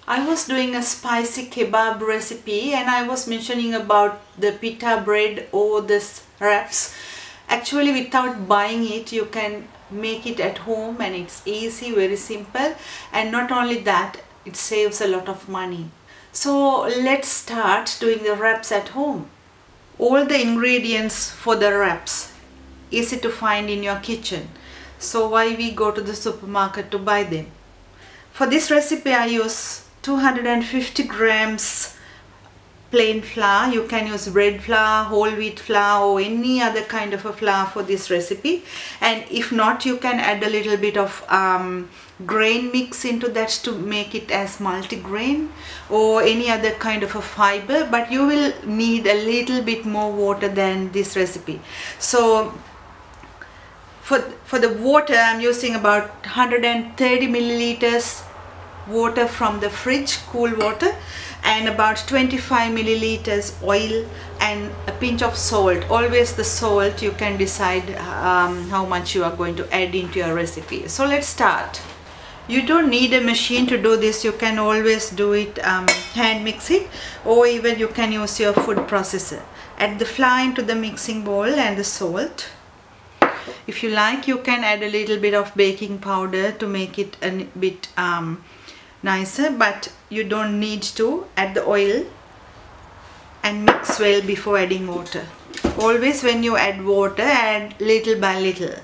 I was doing a spicy kebab recipe and I was mentioning about the pita bread or this wraps. Actually, without buying it, you can make it at home and it's easy, very simple, and not only that, it saves a lot of money. So let's start doing the wraps at home. All the ingredients for the wraps easy to find in your kitchen. So why we go to the supermarket to buy them? For this recipe I use 250 grams plain flour. You can use bread flour, whole wheat flour or any other kind of a flour for this recipe, and if not, you can add a little bit of grain mix into that to make it as multi-grain or any other kind of a fiber, but you will need a little bit more water than this recipe. So for the water I'm using about 130 milliliters water from the fridge, cool water, and about 25 milliliters oil and a pinch of salt. Always the salt, you can decide how much you are going to add into your recipe. So let's start. You don't need a machine to do this. You can always do it hand mix it, or even you can use your food processor. Add the flour into the mixing bowl and the salt. If you like, you can add a little bit of baking powder to make it a bit nicer, but you don't need to. Add the oil and mix well before adding water. Always when you add water, add little by little.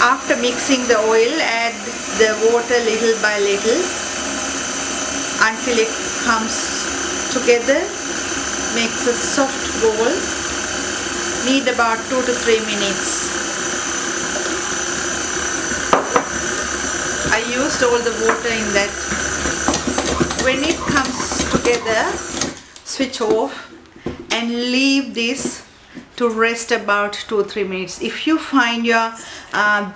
After mixing the oil, add the water little by little until it comes together, makes a soft ball. Need about 2 to 3 minutes. I used all the water in that. When it comes together, switch off and leave this to rest about 2 or 3 minutes. If you find your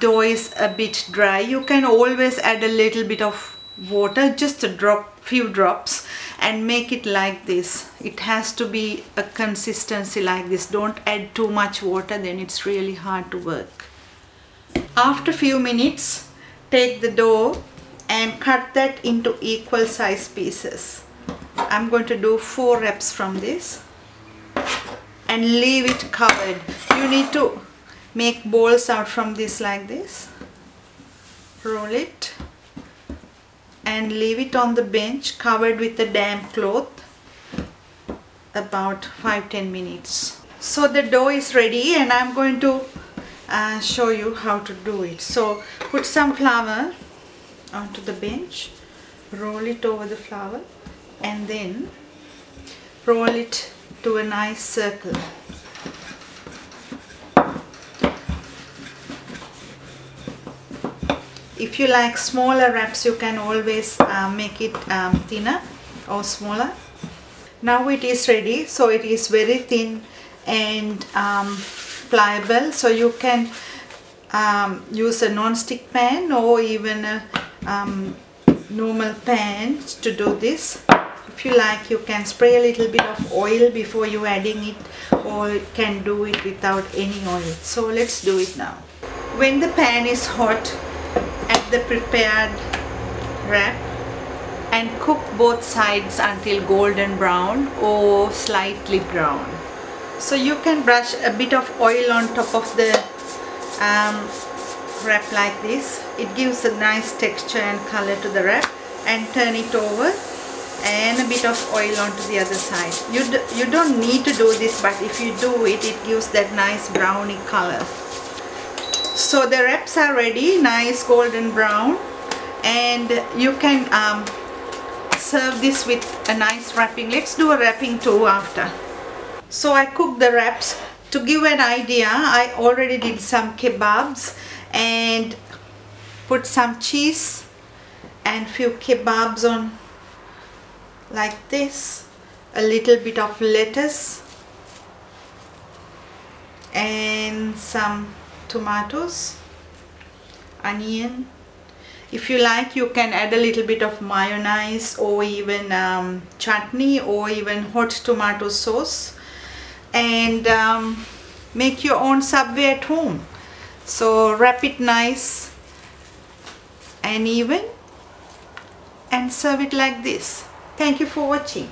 dough is a bit dry, you can always add a little bit of water, just a few drops, and make it like this. It has to be a consistency like this. Don't add too much water, then it's really hard to work. After a few minutes, take the dough and cut that into equal size pieces. I'm going to do 4 wraps from this and leave it covered. You need to make balls out from this like this. Roll it and leave it on the bench covered with a damp cloth about 5-10 minutes. So the dough is ready and I'm going to show you how to do it. So put some flour onto the bench, roll it over the flour, and then roll it to a nice circle. If you like smaller wraps, you can always make it thinner or smaller. Now it is ready, so it is very thin and pliable, so you can use a non-stick pan or even a normal pan to do this. If you like, you can spray a little bit of oil before you adding it, or you can do it without any oil. So let's do it now. When the pan is hot, add the prepared wrap and cook both sides until golden brown or slightly brown. So you can brush a bit of oil on top of the wrap like this. It gives a nice texture and color to the wrap, and turn it over and a bit of oil onto the other side. You don't need to do this, but if you do it, it gives that nice browny color. So the wraps are ready, nice golden brown, and you can serve this with a nice wrapping. Let's do a wrapping too after. So I cooked the wraps. To give an idea, I already did some kebabs and put some cheese and few kebabs on like this, a little bit of lettuce and some tomatoes, onion. If you like, you can add a little bit of mayonnaise or even chutney or even hot tomato sauce, and make your own Subway at home. So wrap it nice and even and serve it like this. Thank you for watching.